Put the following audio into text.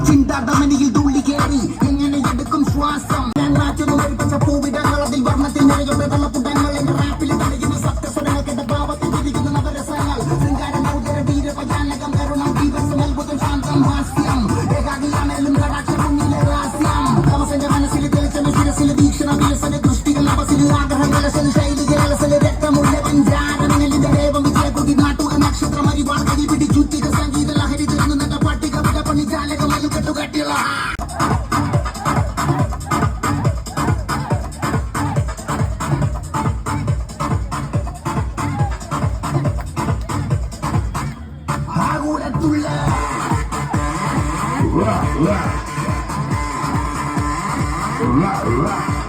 ചിന്താധമനിയിൽ തുള്ളി കയറി എങ്ങനെ എടുക്കും ശ്വാസം പൂവിടങ്ങൾ അതിൽ വർണ്ണത്തിൽ നിറയുന്ന വെള്ളപ്പുടങ്ങൾ എന്റെ റാപ്പിൽ തടയുന്ന സത്യസ്വരങ്ങൾക്കെന്റെ ഭാവത്തിൽ തിരിക്കുന്ന നവരസങ്ങൾ ശൃംഗാരം ഔദര വീരഭയാനകം കരുണം ദിവസം അത്ഭുതം ശാന്തം ഹാസ്യം ഏകാകിയാണെങ്കിലും കടാക്ഷ മുന്നിലെ ഹാസ്യം അവസന്റെ മനസ്സിൽ തെളിച്ചെന്ന ശിരസിലെ വീക്ഷണ വിലസന ദൃഷ്ടികൾ അവസിൽ ആഗ്രഹങ്ങളസൽ ശൈലികളസൽ രക്തമുള്ള പഞ്ചാരങ്ങളിന്റെ ദേവം വിജയകുതി നാട്ടുക നക്ഷത്രം അരിവാൾ കരി പിടിച്ചുറ്റിക സംഗീത ലഹരി തീർന്നു നല്ല പട്ടിക വിട പണിജാലകം അലുകെട്ടുകട്ടിള La, la. La, la.